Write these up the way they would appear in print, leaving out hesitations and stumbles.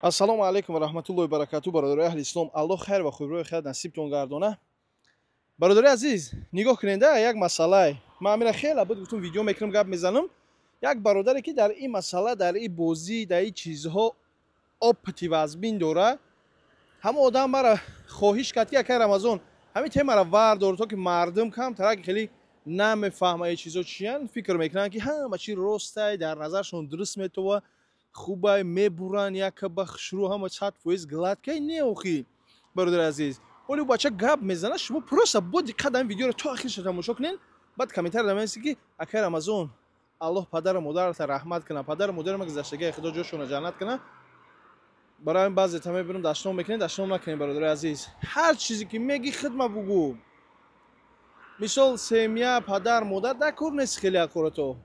ассалому алайкум ва раҳматуллоҳи ва баракатуҳ. бародари аҳли ислом, аллоҳ хайр ва хуброи хайр насибтон гардона. бародари азиз, нигоҳ кунед, як масъалае ман амира хеле буд гуфтум видео мекунам, гап мезанам. як бародаре ки дар ин масъала, дар ин бозӣ, дар ин чизҳо опити вазбин дора. ҳама одам мара хоҳиш кард ки якай рамазон ҳамин темара вардор то ки мардум камтарак хеле намефаҳма ин чизҳо чиян, фикр мекунанд ки ҳама чи ростай, дар назаршон дуруст метова, хубай мебуранд, яка ба хушрӯ ҳама 100% гладкай не охи. бародари азиз, оли бача гап мезана, шумо просто бо диққат ин видеоро то охирша тамошо кунед, баъд комментария намевисед ки акай рамазон аллоҳ падару модарата раҳмат кунад, падару модарама гузаштагиҳои худо ҷойшонро ҷаннат кунад. барои ҳамин баъзета мебинам дашном мекунед, дашном накунед. бародари азиз, ҳар чизе ки меги хидма бугӯ. мисол семья, падар, модар дар кор нест хеле аққорато.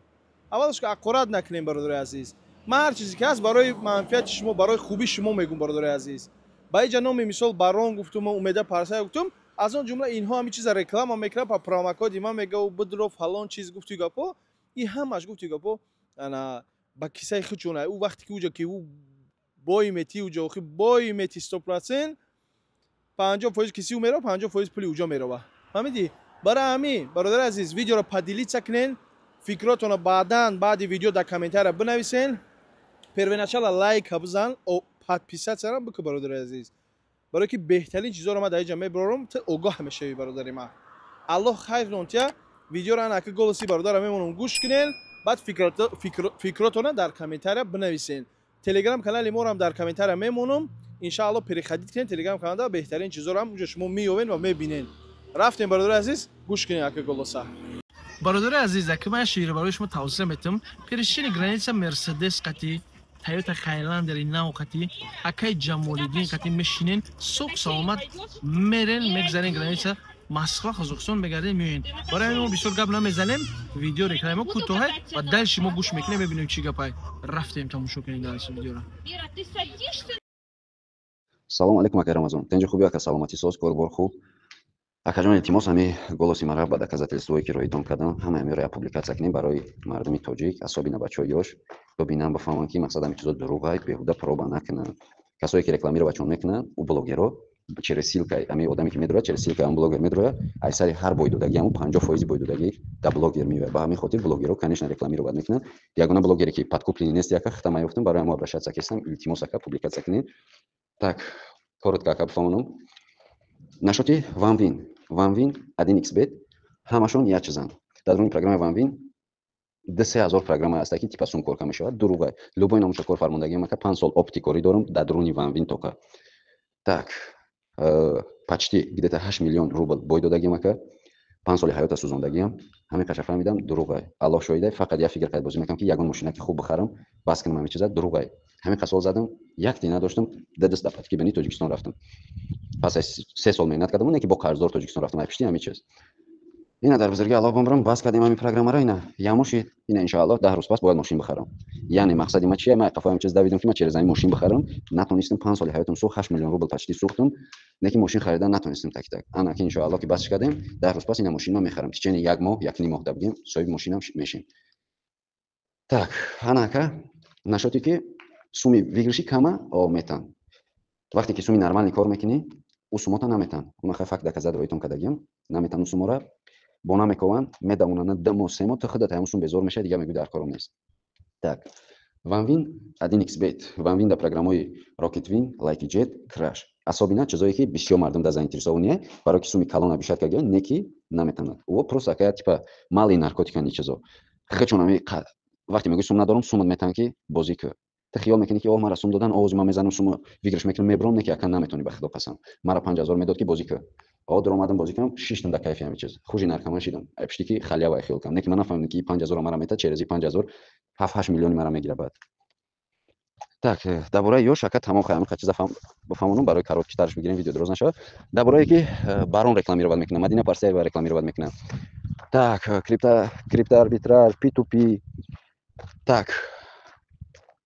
аввалаш ки аққорат накунем бародари азиз. ман ҳар чизе ки ҳаст барои манфиати шумо, барои хубии шумо мегӯм бародари азиз. ба иҷа номи мисол барон гуфтум, умеда парсая гуфтум, аз он ҷумла инҳо ҳамин чиза реклама мекунанд, па промокоди ман мегӯ бидро фалон чиз гуфти гапо. ин ҳамаш гуфти гапо ана ба кисаи худшон. ӯ вақте ки уҷа ки ӯ бой мети, уҷа охи бой мети 100%, 50% киси ӯ мерова, 50% пули уҷа мерова. ҳамиди барои ҳамин бародари азиз, видеоро падилица кунед, фикротонро баъдан баъди видео дар комментария бинависен. первоначала лайка бизан, подписатсияро бикун бародари азиз. барое ки беҳтарин чизҳоро ман дар инҷа мебарорам, то огоҳ мешавӣ бародари ман. аллоҳ хайртон тия. видеоро анака голоси бародарро мемонам гӯш кунед, баъд фикротонро дар комментария бинависен. телеграм канали моро ҳам дар комментария мемонам. иншааллоҳ перехадид кунед телеграм каналда, беҳтарин чизҳоро ҳам уҷа шумо меёвед ва мебинед. рафтем бародари азиз, гӯш кунед ака голоса. бародари азиз, ака ман шеърро барои шумо тавсия метам. перешини граница мерседес қати, Toyota Highlander нав қати, акай Ҷамолиддин қати мешинен, соҳ саломат мерен, мегзарен граница Москва, Қозоқистон мегарден меоен. барои ҳамин мо бисёр гап намезанем, видео реклама кӯтоҳе ва дали шумо гӯш мекунем, мебинем чӣ гапай. рафтем тамошо кунем дали видеоро. салом алейкум акай Рамазон. Тенҷа хуби ака, саломатӣ соз, корбор хуб. акаҷон илтимос ҳами голоси маро ба доказательствое ки роитон кардам, ҳама ҳамеро я публикатсия кунем барои мардуми тоҷик, асобина бачаҳои ёш бибинанд, бафаҳманд ки мақсад ҳамин чизо дурӯғ аст, беҳуда проба накунанд. касое ки рекламиро бачаҳон мекунанд, у блогеро через силкаи ҳамин одаме ки медурад, через силкаи ҳамин блогер медурад, аксари ҳар бойдодагӣ ҳамун 50% бойдодагӣ да блогер меояд. ба ҳамин хотир блогерҳо конечно рекламиро бад мекунанд. ягона блогере ки подкуплени нест яка хита маёфтам, барои ҳама обращаться кистам, илтимос ака публикатсия кунед. Так коротко ака бифаҳмонам. нашоти ванвин 1xbet ҳамашон як чизанд. дар дуруни программаи ванвин 3000 программа аст ки типа сум корка мешавад. дурӯғ аст. любой номуша корфармондагӣ мака 5 сол опти кори дорам дар дуруни ванвин тока. так почти где-то 8 миллион рубл бой додагӣ мака 5 соли ҳаёта сӯзондагиам. ҳамин қаша фаҳмидам дурӯғ аст. аллоҳ шоҳид аст. фақат як фикр кард бозӣ мекунам ки ягон мошина ки хуб бихарам, бас кунам ҳамин чиза дурӯғ аст. ҳамин қасол задам, як тина доштам, дедас да патки бени Тоҷикистон рафтам. пас 3 сол меҳнат кардам, не ки бо қарздор Тоҷикистон рафтам, ай пишти ҳамин чиз. ина дар бузурги Аллоҳ бомрам, бас кардем ҳамин программаро, ина ямоши, ина иншааллоҳ 10 рӯз пас бояд мошин бихарам. яъне мақсади ман чия? Ман қафоям чиз давидам ки ман через ҳамин мошин бихарам, натонистам 5 соли ҳаётам сӯхт, 8 миллион рубл почти сӯхтам, не ки мошин харидан натонистам так так. ана ки иншааллоҳ ки басш кардем, 10 рӯз пас ина мошин ман мехарам. Тичени 1 моҳ, 1 моҳ да будем, соҳиби мошинам мешем. Так, ана ака, нашоти ки суми вигриши кама метан. вақте ки суми нормални кор мекунӣ, у сумота наметан. Унаха факт доказад роитон кардагиам. Наметан у сумора бо намекован, медавонанд демо семо то худат ҳамун сум безор меша, дига мегӯ дар кором нест. Так. Ванвин 1xbet. Ванвин да программаҳои Rocketwin, Lucky Jet, Crash. Асобина чизое ки бисёр мардум да заинтересовани, барои ки суми калона бишад кардагиан, не ки наметанад. Ӯ просто акая типа мали наркотикани чизо. хачонами вақте мегӯи сум надорам, сумат метан ки бозӣ кӯ. та хиёл мекунӣ ки мара сум додан, овози ман мезанам, сумо вигриш мекунам, мебурам, не ки ака наметонӣ ба худо қасам. мара 5000 медод ки бозӣ кӯ. дор омадам бозӣ кунам, шиштам да кайфи ҳамин чиз. хужи наркоман шидам. ай пишти ки халявай хиёл кам. Не ки ман нафаҳмидам ки 5000 мара метад, через 5000 7-8 миллиони мара мегира баъд. так, дар бораи ёш ака тамом ҳамин чиза бифаҳмонам барои короткитараш бигирем, видео дроз нашавад. дар бораи ки барон рекламиро бад мекунам, Мадина Парсиева рекламиро бад мекунам. так, крипто арбитраж, P2P. так,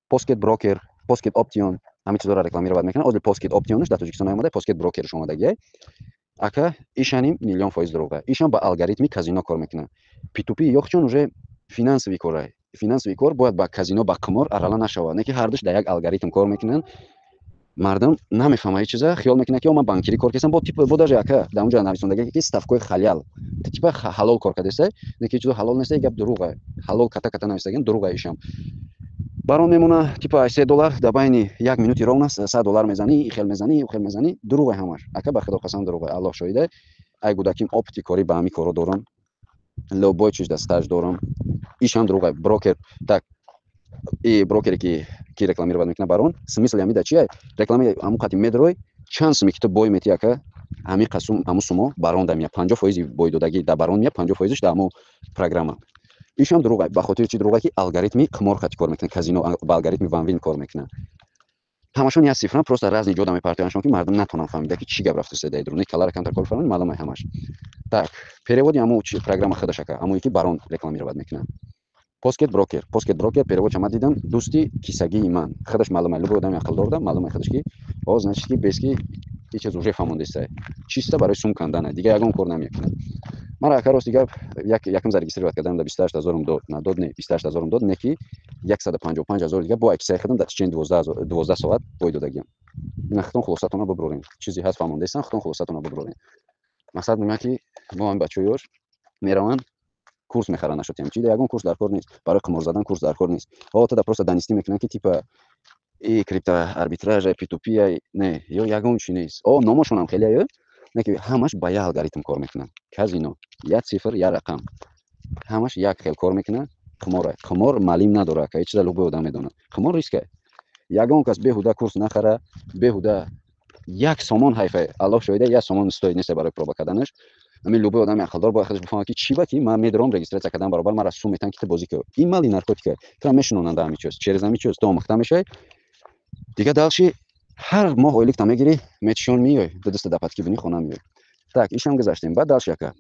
Pocket Broker, Pocket Option, ҳамин чизоро рекламиро бад мекунам. Одил Pocket Optionш дар Тоҷикистон омада, Pocket Brokerш омадагӣ. ака ишаним миллион фоиз дурӯғ. ишан ба алгоритми казино кор мекунад. P2P ёхчон уже финансовый кор. Финансовый кор бояд ба казино, ба қимор арала нашавад. Не ки ҳардуш дар як алгоритм кор мекунанд. мардум намефаҳма ҳеҷ чиза, хиёл мекунад ки ман банкирӣ кор кардам, бо типа бо даже яка дар онҷа нависондаги ки ставкои халял типа ҳалол кор кардеста, неки чизо ҳалол неста, гап дурӯға. Ҳалол ката навистагин дурӯға ишам. Барон мемона типа $3 дар байни 1 минути ров нас $100 мезанӣ, хел мезанӣ, хел мезанӣ, дурӯға ҳамаш. Ака ба худо қасам дурӯға. Аллоҳ шоҳиде. Ай гудаким опити кори ба ҳамин коро дорам. Лобой чиз да стаж дорам. Ишам дурӯға. Брокер так и брокере ки рекламировать мекунад барон, смисл ҳамин да чия? Реклама ҳамун қати медрой, чанд суми ки ту бой мети ака, ҳамин қасум ҳамун сумо барон да мия. 50% бой додагӣ да барон мия, 50%ш да ҳамун программа. ишам дурӯға. Ба хотири чи дурӯға ки алгоритми қимор хати кор мекунад, казино ба алгоритми ванвин кор мекунад. ҳамашон я цифран просто разни ҷода мепартояншон ки мардум натонанд фаҳмида ки чӣ гап рафтаста дар друни калара камтар кор фаҳмид маълум ай ҳамаш. Так, переводи ҳамун программа худаш ака, ҳамуне ки барон рекламировать мекунад. Pocket broker перевод чама дидам, дӯсти кисагии ман. Худаш маълум ай, любой одами ақлдор да маълум ай худаш ки значит ки без ки ҳеҷ чиз уже фаҳмондеста. Чиста барои сум кандана, дига ягон кор намекунад. Ман ака рости гап якам зарегистрировать кардам да 28000 дод, на дод не 28000 дод, не ки 155000 дига бо аксия худам дар тичаи 12 соат бой додагиам. Ина хитон хулосатона биброрем. Чизи ҳаст фаҳмондестан, хитон хулосатона биброрем. Мақсад меа ки мо ҳам бачаҳо ёш мераванд курс мехаранд нашотем. Чида ягон курс дар кор нест. Барои қимор задан курс дар кор нест. Ҳолата да просто данистӣ мекунанд ки типа и крипто арбитраж, P2P не, ё ягон чи нест. Номошон ҳам хеле ё. Неки ҳамаш ба як алгоритм кор мекунанд. Казино, я цифр, я рақам. Ҳамаш як хел кор мекунанд. Қимор маълим надора, ки ҳеҷ чиза любой одам медонад. Қимор риска. Ягон кас беҳуда курс нахара, беҳуда як сомон ҳайфа. Аллоҳ шоҳиде, як сомон стоит нест барои проба карданаш. Ҳамин любой одами ақлдор бояд худаш бифаҳмад ки чӣ ба ки ман медорам регистратсия кардан баробар мара сум метан ки ту бозӣ кӯ. Ин мали наркотика. Тра мешинонанда ҳамин чиз. Через ҳамин чиз то омӯхта мешавӣ. Дига далши ҳар моҳ ойлик та мегирӣ, метишон миёй, 200 дапатки бини хона миёй. Так, ишам гузаштем. Баъд далши яка.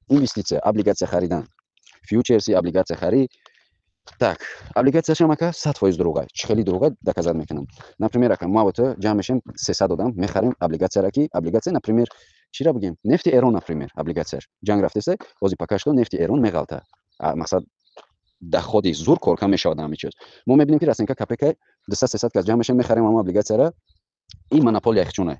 Инвестиция, облигация харидан. Фьючерси, облигация харид. Так, облигацияшам ака 100% дурӯға. Чихели дурӯға доказат мекунам. Например, ака ма ва ту ҷамъ мешем 300 одам мехарем облигацияра ки облигация, например, чира бигем? Нефти Эрон, например, облигацияш. Ҷанг рафтеса, бози пакашто нефти Эрон меғалта. Мақсад доходи зур корка мешавад ҳамин чиз. Мо мебинем ки Расенка КПК 200-300 кас ҷамъ мешем мехарем ҳамун облигацияра. Ин монополия ихчуна.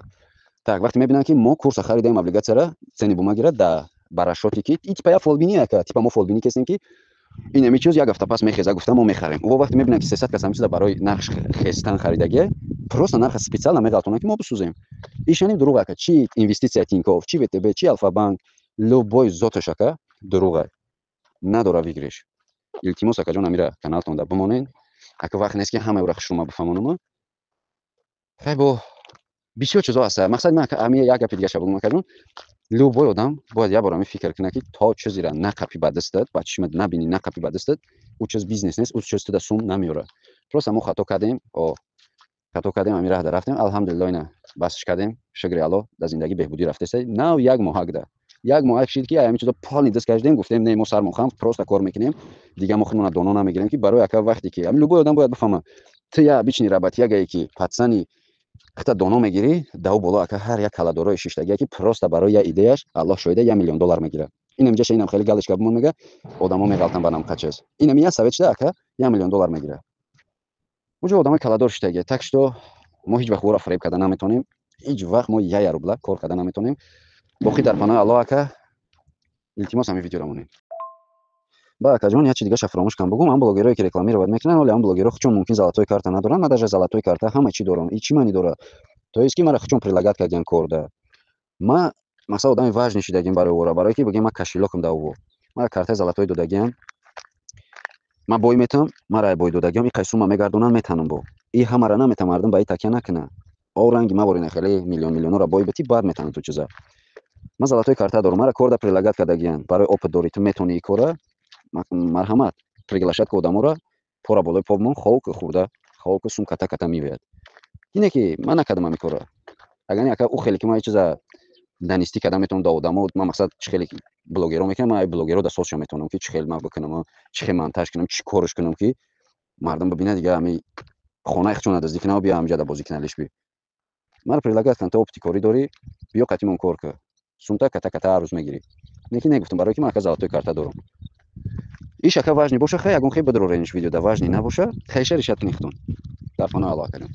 Так, вақте мебинам ки мо курса харидем облигацияра, цени бумагира да барашоти ки и типа я фолбини ака, типа мо фолбини кесем ки ин ҳамин чиз як ҳафта пас мехеза, гуфтам мо мехарем. Ва вақте мебинам ки 300 кас ҳамин чиза барои нарх хестан харидагия, просто нарх специально меғалтонад ки мо бисӯзем. Ишанин дурӯғ ака. Чи инвестиция Тинькофф, чи ВТБ, чи Альфа-банк, любой зоташ ака дурӯға. Надора вигриш. Илтимос ака ҷон амира каналтон да бимонен. Ака вақт нест ки ҳамаеро шумо бифаҳмонам. Хай бо бисёр чизо аст. Мақсад ман ами як гапи дига шабугум ака ҷон. Любой одам бояд як бора фикр кунад ки то чизира нақапи ба дастат, ба чишмат набини нақапи ба дастат, у чиз бизнес нест, у чиз туда сум намеёрад. Просто мо хато кардем, ами раҳ дарафтем. Алҳамдулиллоҳ ина басш кардем. Шукри Аллоҳ, да зиндагӣ беҳбудӣ рафтеста. Нав як моҳак да. Як моҳак шид ки ами чизо полни дас каштем, гуфтем не мо сармон хам просто кор мекунем. Дига мо худмона доно намегирем ки барои ака вақте ки ами любой одам бояд бифаҳма. Ту я бични рабат ягае ки патсани хата доно мегирӣ, дав боло ака ҳар як каладорои шиштагия ки просто барои я идеяш, Аллоҳ шоҳиде $1 миллион мегирад. Инам ҷаша инам хеле галочка бимон мега, одамо меғалтан ба нам қачас. Инам я совет шуда ака $1 миллион мегирад. Уҷо одамои каладор шиштагия, так што мо ҳеҷ вақт ора фреб карда наметонем. Ҳеҷ вақт мо $1 рубла кор карда наметонем. Боқӣ дар паноҳи Аллоҳ ака. Илтимос ҳамин видеоро монем. Ба ака ҷон, як чиз дига фаромӯш кардам бигӯм, ҳам блогерое ки рекламировать мекунанд, вале ҳам блогерҳо чун мумкин золотои карта надоранд, ма даже золотои карта ҳама чӣ дорам. И чӣ маъни дорад? То есть ки мара чун прилагат кардиан кор да. Ма мақсад одами важни шидагим барои ора, барои ки бигем ма кашилокам да ово. Ма картаи золотои додагиам. Ма бой метам, мара бой додагиам, и қайсума мегардонанд метанам бо. И ҳамара наметам мардум ба и такя накунад. Оранги ма борина хеле миллионора бой бети бад метанад ту чиза. Ма золотои карта дорам, мара кор да прилагат кардагиам. Барои опыт дорӣ, ту метонӣ и кора. Марҳамат, приглашад ки одаморо пора болои попмон ховк хурда, ховк сум ката мивояд. Ине ки ман накардам ами кора. Агар не ака у хеле ки ма чиза данистӣ карда метавонам да одамо, ма мақсад чӣ хеле блогеро мекунам, ма блогеро да соцша метавонам ки чӣ хеле ма бикунам, чӣ хеле монтаж кунам, чӣ корш кунам ки мардум бибинад дига ами хонаи хичон наздик нав бия амҷа да бозӣ куналиш би. Мар прилагат кан то опти кори дорӣ, биё қатимон кор ка. Сумта ката ҳар рӯз мегирӣ. Неки негуфтам барои ки ман ака золотои карта дорам. Иш ака важни боша, хай ягон хай бадрорениш видео да важни набоша, хайша решат кунихтон. Дар паноҳи Аллоҳ кардем.